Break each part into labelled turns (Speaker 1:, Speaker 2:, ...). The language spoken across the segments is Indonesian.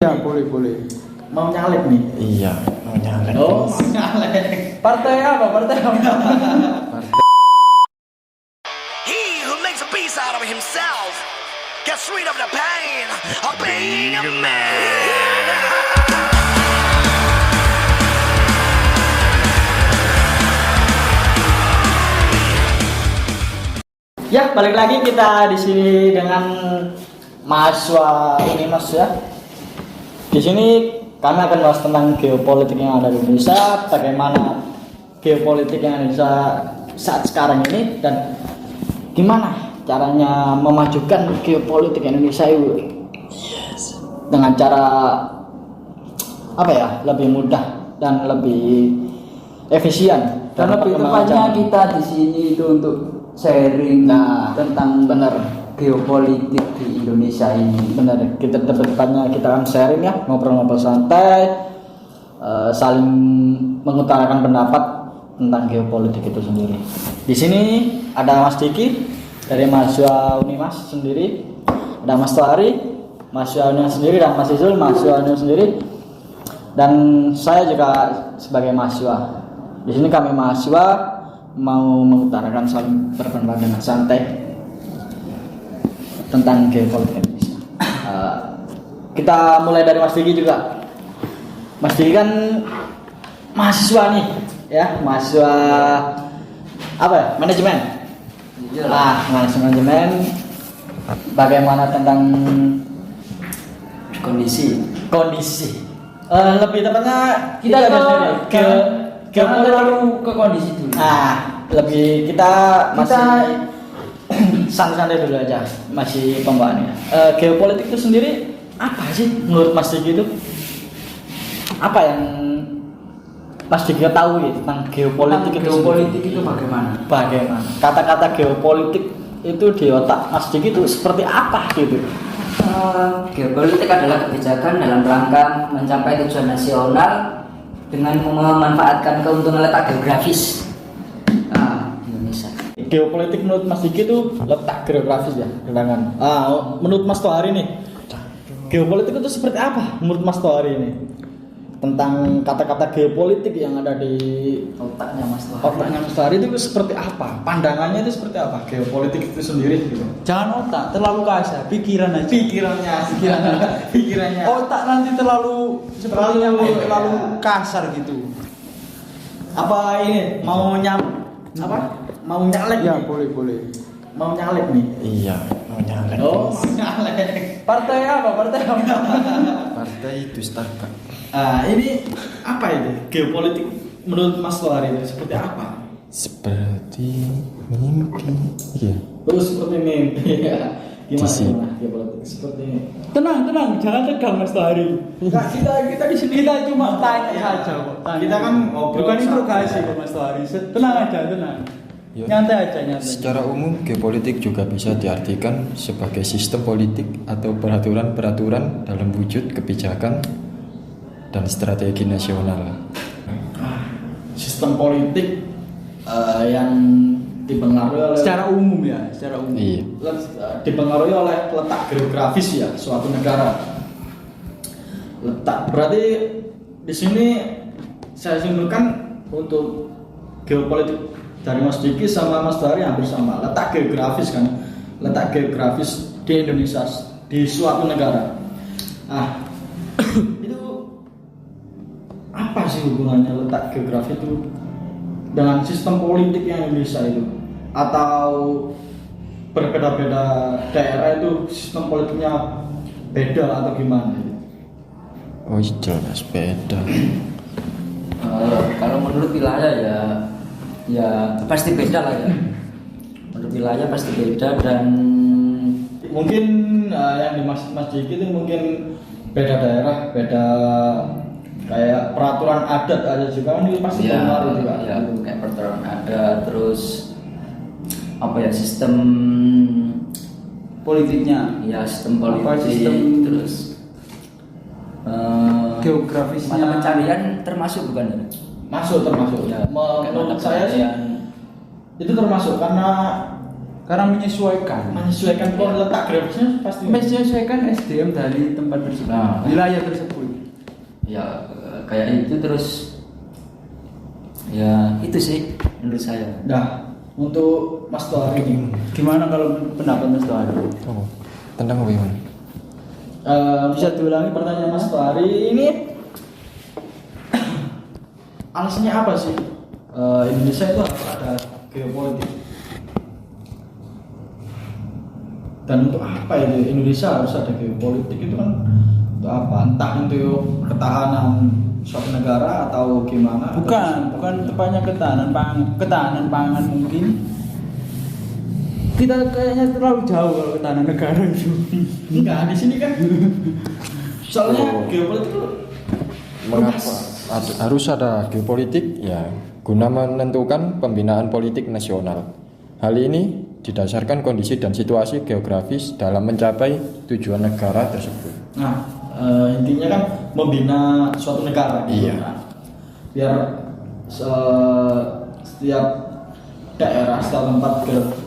Speaker 1: Ya, boleh, boleh.
Speaker 2: Mau nyalek nih?
Speaker 3: Iya, mau nyalek.
Speaker 2: Oh, mau nyalek. Partai apa? Partai apa?
Speaker 4: He who makes a beast out of himself gets rid of the pain of being a man.
Speaker 2: Ya, balik lagi kita di sini dengan mahasiswa Unimas ya. Di sini kami akan bahas tentang geopolitik yang ada di Indonesia, bagaimana geopolitik yang ada di Indonesia saat sekarang ini dan gimana caranya memajukan geopolitik Indonesia itu dengan cara apa ya, lebih mudah dan lebih efisien
Speaker 1: Dan lebih tepatnya kita di sini itu untuk sharing tentang
Speaker 2: benar
Speaker 1: geopolitik di Indonesia ini.
Speaker 2: benar kita tepatnya kita akan sharing ya, ngobrol-ngobrol santai, saling mengutarakan pendapat tentang geopolitik itu sendiri. Di sini ada Mas Diki dari mahasiswa Unimas sendiri, ada Mas Tohari mahasiswa Unimas sendiri, dan Mas Izul mahasiswa Unimas sendiri, dan saya juga sebagai mahasiswa. Di sini kami mahasiswa mau mengutarakan saling berpendapat dengan santai tentang geopolitik Indonesia. Kita mulai dari Mas Diki juga. Mas Diki kan mahasiswa nih, ya mahasiswa apa ya? Manajemen. Manajemen. Bagaimana tentang
Speaker 1: Kondisi.
Speaker 2: Lebih tepatnya
Speaker 1: Kita
Speaker 2: ke
Speaker 1: jangan terlalu ke kondisi dulu.
Speaker 2: Lebih kita masih santai-santai dulu aja, masih pembahasannya. Geopolitik itu sendiri apa sih menurut Mas Diki itu? Apa yang Mas Diki ketahui tentang geopolitik itu?
Speaker 1: Geopolitik itu bagaimana?
Speaker 2: Bagaimana? Kata-kata geopolitik itu di otak Mas Diki itu seperti apa gitu?
Speaker 5: Geopolitik adalah kebijakan dalam rangka mencapai tujuan nasional dengan memanfaatkan keuntungan letak geografis Indonesia.
Speaker 2: Geopolitik menurut Mas Diki itu letak geografis ya, kedangan. Menurut Mas Tohari nih, geopolitik itu seperti apa menurut Mas Tohari ini? Tentang kata-kata geopolitik yang ada di
Speaker 5: Otaknya Mas Tohari.
Speaker 2: otaknya Mas Tohari itu seperti apa? Pandangannya itu seperti apa? Geopolitik itu sendiri gitu.
Speaker 1: Jangan otak terlalu kasar, pikiran aja.
Speaker 2: Pikirannya.
Speaker 1: Otak nanti terlalu sepertinya terlalu kasar gitu.
Speaker 2: Apa ini mau Mau nyalek
Speaker 1: Ya,
Speaker 2: nih?
Speaker 1: boleh, boleh.
Speaker 2: Mau nyalek nih?
Speaker 3: Iya, mau nyalek.
Speaker 2: Oh, mau nyalek.
Speaker 1: Partai apa?
Speaker 3: Partai itu Starbucks.
Speaker 2: Ini apa ini? Geopolitik menurut Mas Tohari itu seperti apa?
Speaker 3: Seperti mimpi. Iya.
Speaker 2: Seperti mimpi ya.
Speaker 3: Di sini.
Speaker 2: Gimana geopolitik seperti ini?
Speaker 1: Tenang, jangan tegang Mas Tohari.
Speaker 2: Nah, kita di sini
Speaker 1: Kita cuma tanya saja kok. Tanya.
Speaker 2: Kita kan ngobrol
Speaker 1: bukan
Speaker 2: santai.
Speaker 1: interogasi kok Mas Tohari. Tenang aja, tenang.
Speaker 3: Ya.
Speaker 1: Nyantai aja.
Speaker 3: Secara umum, geopolitik juga bisa diartikan sebagai sistem politik atau peraturan-peraturan dalam wujud kebijakan dan strategi nasional.
Speaker 2: Sistem politik yang dipengaruhi oleh
Speaker 1: Secara umum ya, secara umum.
Speaker 3: Iya.
Speaker 2: dipengaruhi oleh letak geografis ya suatu negara. Letak berarti di sini saya simpulkan untuk geopolitik dari Mas Diki sama Mas Tohari hampir sama. Letak geografis kan, letak geografis di Indonesia di suatu negara. Itu apa sih hubungannya letak geografi itu dengan sistem politik yang Indonesia itu? Atau berbeda-beda daerah itu sistem politiknya beda atau gimana?
Speaker 3: Oh, jelas beda.
Speaker 5: Kalau menurut wilayah ya pasti beda lah ya. Menurut wilayah pasti beda dan
Speaker 2: Mungkin yang dimaksud Mas Diki itu mungkin beda daerah, beda kayak peraturan adat ada juga kan itu pasti pengaruh juga.
Speaker 5: ya kayak peraturan ada, terus apa ya, sistem
Speaker 1: Politiknya.
Speaker 5: ya sistem politik,
Speaker 1: Apa sistem
Speaker 5: terus
Speaker 1: geografisnya.
Speaker 5: mata pencarian termasuk bukan ya?
Speaker 2: Termasuk
Speaker 5: Ya, kayak
Speaker 2: menurut
Speaker 5: mata
Speaker 2: saya sih
Speaker 5: pencarian.
Speaker 2: itu termasuk karena
Speaker 1: Karena menyesuaikan
Speaker 2: letak geografisnya pasti.
Speaker 1: menyesuaikan SDM dari tempat tersebut,
Speaker 5: Nah.
Speaker 1: wilayah tersebut.
Speaker 5: Ya kayak itu terus ya itu sih menurut saya.
Speaker 2: Nah, untuk Mas Tohari ini,
Speaker 1: Gimana kalau pendapat Mas Tohari?
Speaker 3: Oh, tentang apa Iwan?
Speaker 2: bisa diulangi pertanyaan Mas Tohari ini? Alasannya apa sih Indonesia itu harus ada geopolitik? Dan untuk apa itu Indonesia harus ada geopolitik itu kan untuk apa? Entah untuk ketahanan suatu negara atau gimana?
Speaker 1: Bukan tepatnya ketahanan pangan mungkin. Kita kayaknya terlalu jauh kalau ketahanan negara itu.
Speaker 2: Enggak, di sini kan. Soalnya geopolitik itu
Speaker 3: Mengapa harus ada geopolitik? Ya, guna menentukan pembinaan politik nasional. Hal ini didasarkan kondisi dan situasi geografis dalam mencapai tujuan negara tersebut.
Speaker 2: Nah, intinya kan membina suatu negara gitu
Speaker 3: Iya.
Speaker 2: kan. Biar setiap daerah, setiap tempat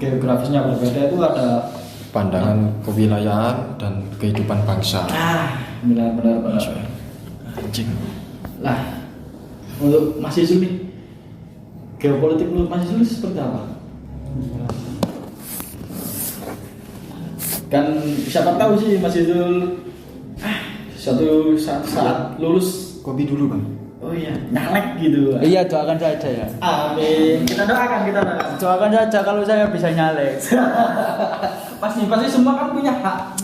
Speaker 2: geografisnya berbeda itu ada
Speaker 3: Pandangan kewilayahan dan kehidupan bangsa.
Speaker 2: benar.
Speaker 3: Anjing.
Speaker 2: Lah, untuk Mas Yusuf nih, geopolitik menurut Mas Yusuf seperti apa? Kan siapa tahu sih Mas Yusuf suatu saat lulus.
Speaker 3: Kopi dulu Bang.
Speaker 2: Oh iya, nyalek gitu.
Speaker 1: Iya, doakan saja ya.
Speaker 2: Amin. Kita doakan.
Speaker 1: Doakan saja kalau saya bisa nyalek.
Speaker 2: Pasti semua kan punya hak.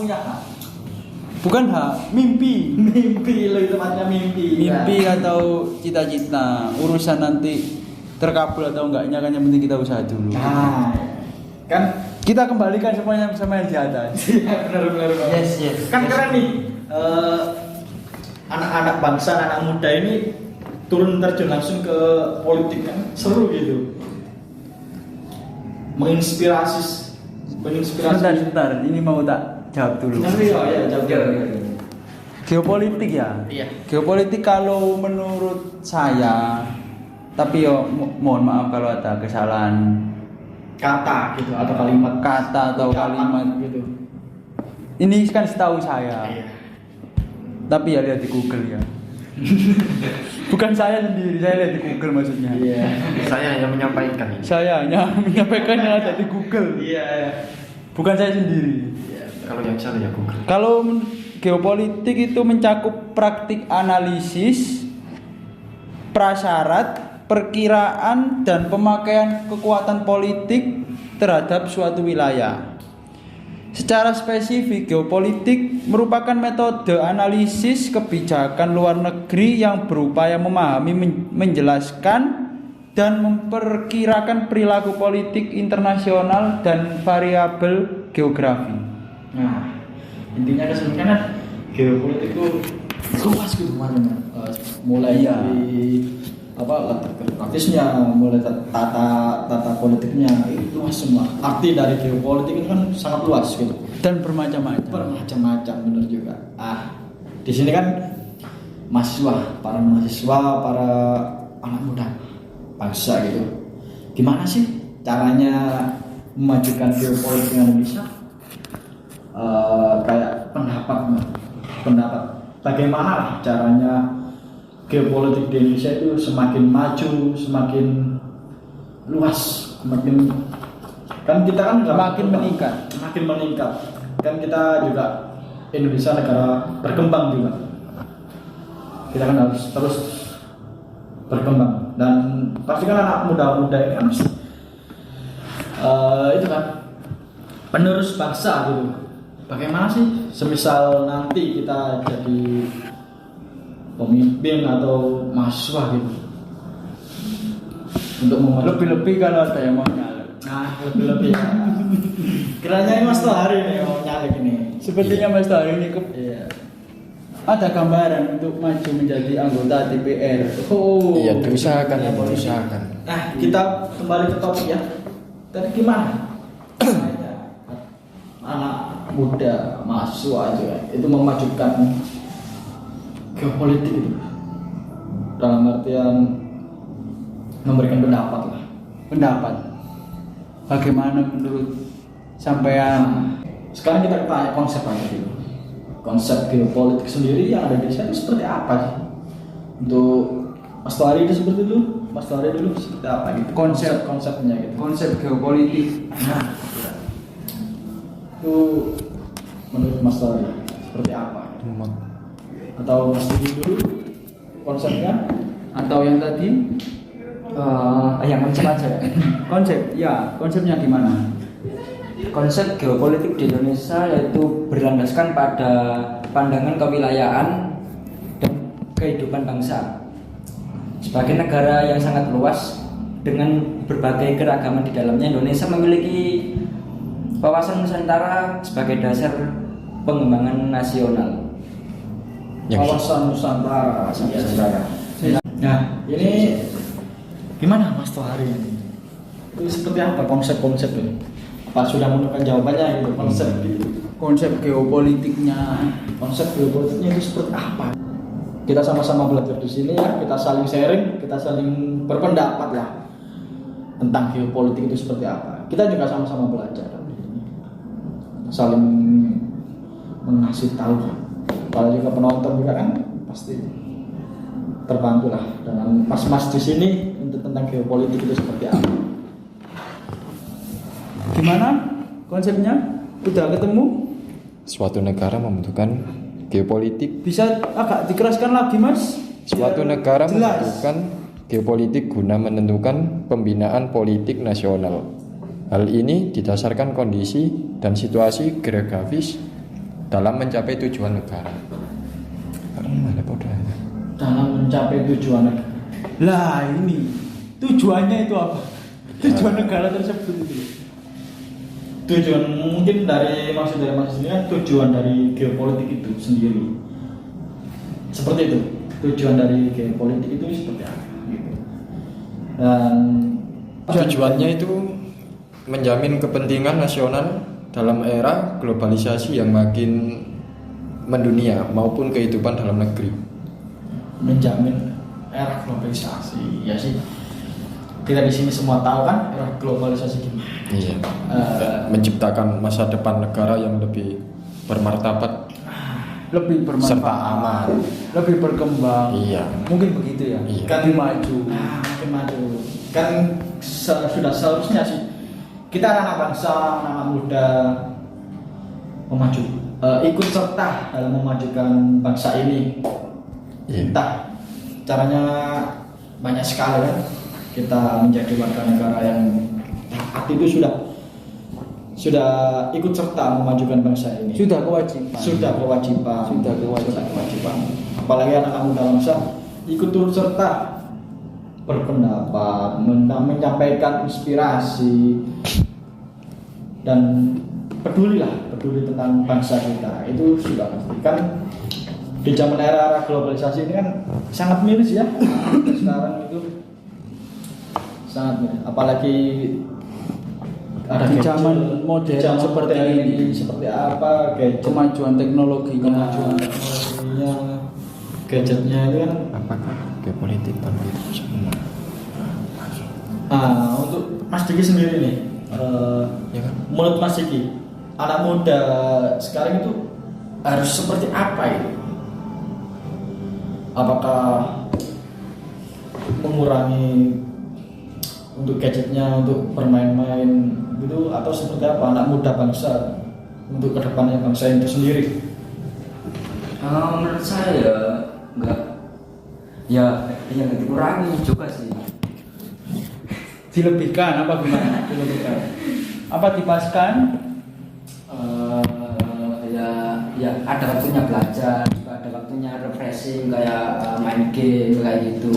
Speaker 1: Bukan hak, mimpi.
Speaker 2: Mimpi lebih tepatnya mimpi.
Speaker 1: Mimpi atau cita-cita. Urusan nanti terkabul atau enggaknya kan yang penting kita usaha dulu.
Speaker 2: Nah, kan
Speaker 1: Kita kembalikan semuanya sama yang di atas.
Speaker 2: benar.
Speaker 5: Yes.
Speaker 2: Kan keren nih. Anak-anak bangsa, anak muda ini turun terjun langsung ke politik kan seru gitu. Menginspirasi.
Speaker 1: Sebentar, ini mau tak jawab dulu.
Speaker 2: Jawab.
Speaker 1: Geopolitik ya.
Speaker 2: Iya.
Speaker 1: Geopolitik kalau menurut saya, tapi yo mohon maaf kalau ada kesalahan
Speaker 2: Kata gitu atau kalimat
Speaker 1: kata atau kalimat
Speaker 2: gitu.
Speaker 1: Ini kan setahu saya.
Speaker 2: Iya.
Speaker 1: Tapi ya lihat di Google ya. Bukan saya sendiri, saya lihat di Google maksudnya.
Speaker 2: Iya.
Speaker 3: Saya yang menyampaikan ini.
Speaker 1: Saya hanya menyampaikan yang ada di Google.
Speaker 2: Iya.
Speaker 1: Bukan saya sendiri.
Speaker 3: Kalau yang salah ya Google.
Speaker 1: Kalau geopolitik itu mencakup praktik analisis, prasyarat, perkiraan dan pemakaian kekuatan politik terhadap suatu wilayah. Secara spesifik, geopolitik merupakan metode analisis kebijakan luar negeri yang berupaya memahami, menjelaskan dan memperkirakan perilaku politik internasional dan variabel geografi.
Speaker 2: Nah, intinya kesemuanya geopolitik itu luas gitu macamnya. Mulai
Speaker 1: Iya.
Speaker 2: dari letak geografisnya, mulai tata politiknya itu luas semua. Arti dari geopolitik itu kan sangat luas gitu.
Speaker 1: Dan bermacam-macam.
Speaker 2: Bermacam-macam benar juga. Di sini kan para mahasiswa, para anak muda bangsa gitu. Gimana sih caranya memajukan geopolitik Indonesia? Kayak pendapat bagaimana lah caranya geopolitik di Indonesia itu semakin maju, semakin luas, kan kita kan
Speaker 1: Semakin meningkat.
Speaker 2: semakin meningkat. Kan kita juga Indonesia negara berkembang juga. Kita kan harus terus berkembang dan pasti kan anak muda-muda ini kan itu kan penerus bangsa gitu. Bagaimana sih semisal nanti kita jadi pemimpin atau mahasiswa gitu untuk
Speaker 1: Lebih-lebih kalau ada yang mau nyalek.
Speaker 2: Nah, lebih-lebih ya. Kiranya ini Mas Tohari nih mau nyalek ini.
Speaker 1: Sepertinya Mas Tohari ini
Speaker 2: Iya.
Speaker 1: ada gambaran untuk maju menjadi anggota DPR. Oh.
Speaker 3: Iya, diusahakan ya, diusahakan.
Speaker 2: Nah, kita kembali ke topik ya. Tadi gimana? Anak muda, mahasiswa juga itu memajukan geopolitik itu dalam artian memberikan pendapat lah.
Speaker 1: Pendapat. Bagaimana menurut sampean.
Speaker 2: Sekarang kita tanya konsep aja dulu. Konsep geopolitik sendiri yang ada di Indonesia itu seperti apa sih? Untuk Mas Tuhari itu seperti itu, Mas Tuhari dulu seperti apa gitu? Konsepnya gitu.
Speaker 1: Konsep geopolitik.
Speaker 2: Nah, itu menurut Mas Tuhari seperti apa? Atau Mas Didi dulu konsepnya?
Speaker 1: Atau yang tadi
Speaker 5: Yang konsep aja ya.
Speaker 1: konsep, ya konsepnya gimana?
Speaker 5: Konsep geopolitik di Indonesia yaitu berlandaskan pada pandangan kewilayahan dan kehidupan bangsa. Sebagai negara yang sangat luas dengan berbagai keragaman di dalamnya, Indonesia memiliki wawasan Nusantara sebagai dasar pengembangan nasional.
Speaker 2: Kawasan Nusantara. Nah, ini gimana Mas Tuhari ini? Itu seperti apa konsep-konsep ini? Apa sudah menemukan jawabannya itu konsep gitu?
Speaker 1: Konsep geopolitiknya.
Speaker 2: Konsep geopolitiknya itu seperti apa? Kita sama-sama belajar di sini ya, kita saling sharing, kita saling berpendapat lah tentang geopolitik itu seperti apa. Kita juga sama-sama belajar di sini. Saling mengasih tahu. Apalagi ke penonton juga kan pasti terbantu lah dengan mas-mas di sini untuk tentang geopolitik itu seperti apa.
Speaker 1: Gimana konsepnya? Udah ketemu?
Speaker 3: Suatu negara membutuhkan geopolitik.
Speaker 1: Bisa agak dikeraskan lagi Mas?
Speaker 3: Suatu
Speaker 1: Biar
Speaker 3: negara
Speaker 1: jelas.
Speaker 3: membutuhkan geopolitik guna menentukan pembinaan politik nasional. Hal ini didasarkan kondisi dan situasi geografis dalam mencapai tujuan negara.
Speaker 2: Dalam mencapai tujuan negara.
Speaker 1: Lah ini tujuannya itu apa? Tujuan negara tersebut itu.
Speaker 2: Tujuan mungkin dari maksud sendiri kan tujuan dari geopolitik itu sendiri. Seperti itu. Tujuan dari geopolitik itu seperti apa? Gitu. Dan
Speaker 3: Tujuannya itu menjamin kepentingan nasional dalam era globalisasi yang makin mendunia maupun kehidupan dalam negeri.
Speaker 2: menjamin era globalisasi, ya sih. Kita di sini semua tahu kan era globalisasi gimana.
Speaker 3: Iya. Menciptakan masa depan negara yang lebih bermartabat,
Speaker 1: Lebih bermanfaat,
Speaker 3: serta aman.
Speaker 1: lebih berkembang.
Speaker 3: Iya.
Speaker 1: Mungkin begitu ya.
Speaker 3: Iya.
Speaker 1: Kan maju.
Speaker 2: Makin maju. Kan sudah seharusnya sih kita anak bangsa, anak muda memaju, ikut serta dalam memajukan bangsa ini.
Speaker 3: Iya.
Speaker 2: Entah caranya banyak sekali kan. Kita menjadi warga negara yang taat itu sudah ikut serta memajukan bangsa ini.
Speaker 1: Sudah kewajiban.
Speaker 2: Sudah kewajiban.
Speaker 1: Sudah kewajiban.
Speaker 2: Apalagi anak-anak muda bangsa ikut turut serta berpendapat, menyampaikan inspirasi dan peduli tentang bangsa kita. Itu sudah pasti kan. Di zaman era globalisasi ini kan sangat miris ya. Sekarang itu sangat miris. Apalagi ada
Speaker 1: Di
Speaker 2: gadget,
Speaker 1: zaman modern
Speaker 2: di zaman
Speaker 1: seperti
Speaker 2: modern
Speaker 1: ini.
Speaker 2: seperti apa gadget,
Speaker 1: Kemajuan teknologinya.
Speaker 2: gadgetnya itu kan.
Speaker 3: Apakah geopolitik tanpa itu semua?
Speaker 2: Untuk Mas Diki sendiri nih,
Speaker 3: Ya kan?
Speaker 2: menurut Mas Diki, anak muda sekarang itu harus seperti apa itu? Apakah mengurangi untuk gadgetnya untuk bermain-main gitu, atau seperti apa anak muda bangsa untuk kedepannya bangsa itu sendiri?
Speaker 5: Menurut saya enggak, ya yang dikurangi juga sih.
Speaker 1: Dilebihkan apa gimana? Dilebihkan. Apa dipaskan?
Speaker 5: Ya ada waktunya belajar, juga ada waktunya refreshing kayak main game kayak gitu.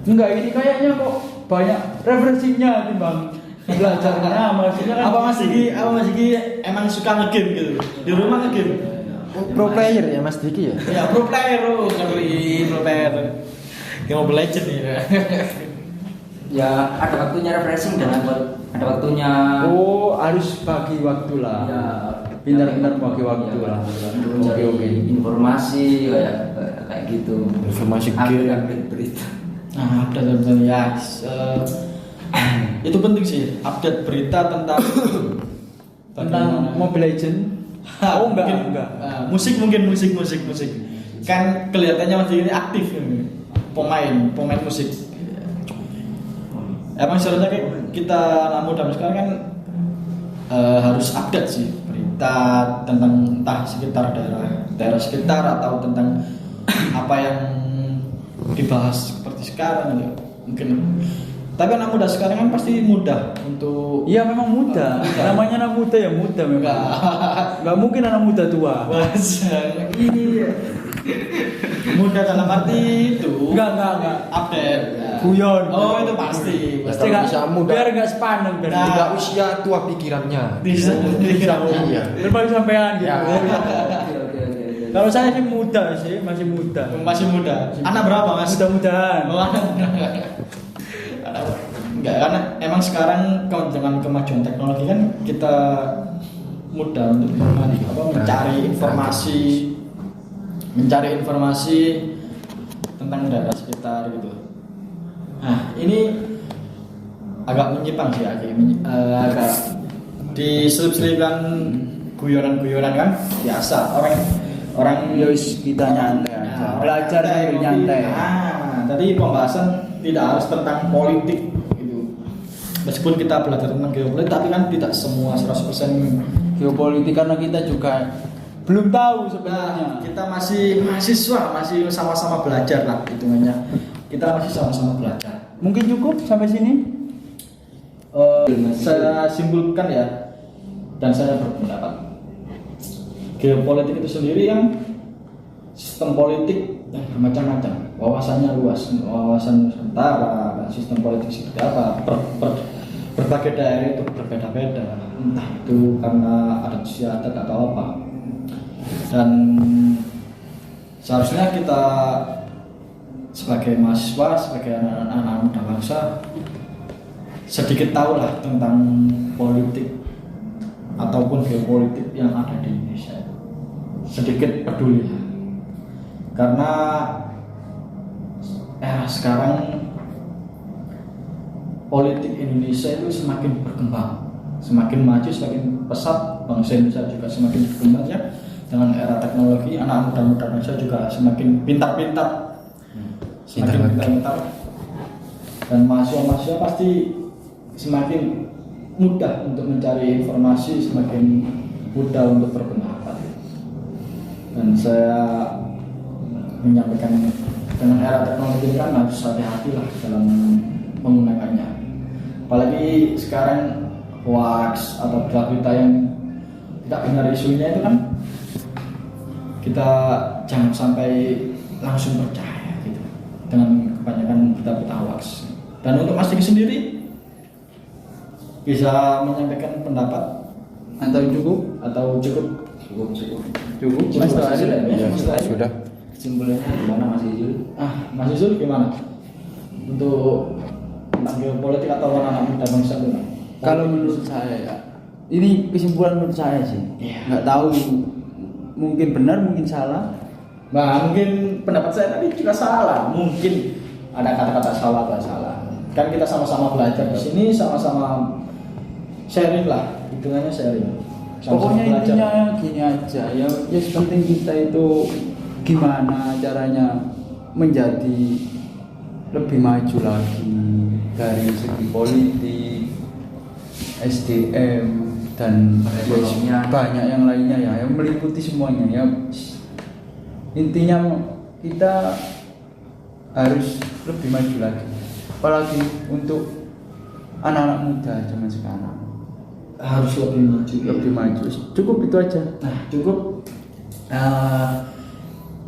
Speaker 1: Enggak, ini kayaknya kok banyak referensinya timbang belajarnya. Maksudnya kan
Speaker 2: Apa Mas Diki emang suka ngegame gitu? Di rumah ngegame?
Speaker 3: Pro player ya Mas Diki ya?
Speaker 2: Ya pro player loh, ngeri pro player. Yang Mobile Legends nih.
Speaker 5: Ya ada waktunya refreshing dan ada waktunya.
Speaker 1: Oh, harus bagi waktu lah.
Speaker 5: Ya,
Speaker 1: Pintar-pintar bagi waktu lah.
Speaker 5: Oke. Informasi kayak gitu.
Speaker 3: Informasi game.
Speaker 5: Update berita.
Speaker 2: Nah, update ya. Itu penting sih, update berita tentang
Speaker 1: tentang Mobile Legend. Oh enggak.
Speaker 2: Musik mungkin musik. Kan kelihatannya masih ini aktif ini. Pemain musik. Emang seharusnya kayak kita anak muda sekarang kan harus update sih berita tentang entah sekitar daerah sekitar atau tentang apa yang dibahas seperti sekarang ya. Mungkin. Tapi anak muda sekarang kan pasti mudah untuk.
Speaker 1: Iya memang muda. Namanya anak muda ya muda memang. Enggak mungkin anak muda tua.
Speaker 2: Ini muda dalam arti itu.
Speaker 1: Enggak.
Speaker 2: Update.
Speaker 1: Guyon.
Speaker 2: Oh itu pasti.
Speaker 1: Pasti
Speaker 3: Kalau
Speaker 1: nggak
Speaker 3: bisa muda.
Speaker 1: biar enggak sepaneng biar
Speaker 2: Nah.
Speaker 3: Tidak usia tua pikirannya.
Speaker 2: Bisa.
Speaker 3: Iya.
Speaker 1: berbagi sampean gitu.
Speaker 3: Ya.
Speaker 5: Oke.
Speaker 1: Kalau saya sih muda sih, masih muda.
Speaker 2: Masih muda. Anak berapa mas?
Speaker 1: Mudah-mudahan.
Speaker 2: Oh, enggak karena emang sekarang dengan kemajuan teknologi kan kita mudah untuk mencari informasi tentang daerah sekitar gitu. Nah ini agak menyimpang sih agak diselip-selipkan guyonan kan biasa orang
Speaker 1: Yus kita nyantai aja. Belajar sambil nyantai.
Speaker 2: Tadi pembahasan tidak harus tentang politik gitu. Meskipun kita belajar tentang geopolitik tapi kan tidak semua 100%
Speaker 1: Geopolitik karena kita juga belum tahu sebenarnya.
Speaker 2: kita masih mahasiswa, masih sama-sama belajar lah hitungannya. Kita masih sama-sama belajar.
Speaker 1: Mungkin cukup sampai sini.
Speaker 2: Saya simpulkan ya dan saya berpendapat geopolitik itu sendiri yang sistem politik yang bermacam-macam, wawasannya luas, wawasan Nusantara, sistem politik seperti apa, berbagai daerah itu berbeda-beda, entah itu karena adat istiadat atau apa. Dan seharusnya kita sebagai mahasiswa, sebagai anak-anak muda bangsa sedikit tahu lah tentang politik ataupun geopolitik yang ada di Indonesia, sedikit peduli karena era sekarang politik Indonesia itu semakin berkembang, semakin maju, semakin pesat. Bangsa Indonesia juga semakin berkembang ya dengan era teknologi. Anak muda-muda Indonesia juga semakin pintar-pintar, semakin pintar-pintar, dan mahasiswa-mahasiswa pasti semakin mudah untuk mencari informasi, semakin mudah untuk berpendapat. Dan saya menyampaikan dengan era teknologi ini kan harus hati-hati lah dalam menggunakannya. Apalagi sekarang hoax atau berita yang tidak benar isunya itu kan kita jangan sampai langsung percaya gitu dengan kebanyakan berita hoax. Dan untuk Mas Diki sendiri bisa menyampaikan pendapat
Speaker 1: Atau cukup?
Speaker 2: Cukup.
Speaker 1: Mas Doa aja lah,
Speaker 3: Iya,
Speaker 2: Mas Doa.
Speaker 3: sudah.
Speaker 5: Kesimpulannya gimana Mas Izul?
Speaker 2: Mas Yusuf gimana? Untuk tentang geopolitik atau anak muda bangsa itu?
Speaker 1: Kalau menurut saya ya, ini kesimpulan menurut saya sih. Nggak tahu, mungkin benar, mungkin salah.
Speaker 2: Nah, mungkin pendapat saya tadi juga salah. Mungkin ada kata-kata salah atau salah. Kan kita sama-sama belajar di sini, sama-sama sharing lah, hitungannya sharing. Sama-sama
Speaker 1: Pokoknya
Speaker 2: belajar.
Speaker 1: intinya gini aja, ya penting kita itu gimana caranya menjadi lebih maju lagi dari segi politik, SDM dan
Speaker 5: Perekonomian.
Speaker 1: banyak yang lainnya ya, yang meliputi semuanya ya. Intinya kita harus lebih maju lagi, apalagi untuk anak-anak muda zaman sekarang
Speaker 2: Harus lebih maju.
Speaker 1: Cukup itu aja.
Speaker 2: Nah, cukup.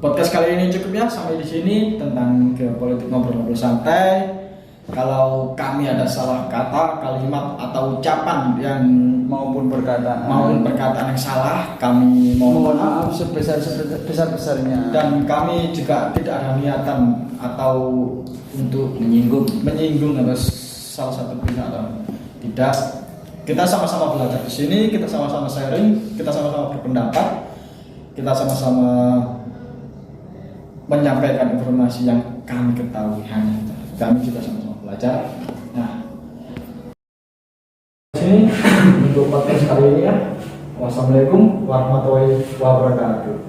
Speaker 2: Podcast kali ini cukup ya, sampai di sini tentang geopolitik ngobrol-ngobrol santai. Kalau kami ada salah kata, kalimat atau ucapan yang
Speaker 1: maupun perkataan
Speaker 2: yang salah, kami mohon maaf.
Speaker 1: sebesar-besarnya.
Speaker 2: Dan kami juga tidak ada niatan atau untuk menyinggung atau salah satu pihak atau tidak. Kita sama-sama belajar di sini, kita sama-sama sharing, kita sama-sama berpendapat, kita sama-sama menyampaikan informasi yang kami ketahui, hanya kami juga sama-sama belajar. Nah, sini untuk podcast kali ini ya.
Speaker 6: Assalamualaikum warahmatullahi wabarakatuh.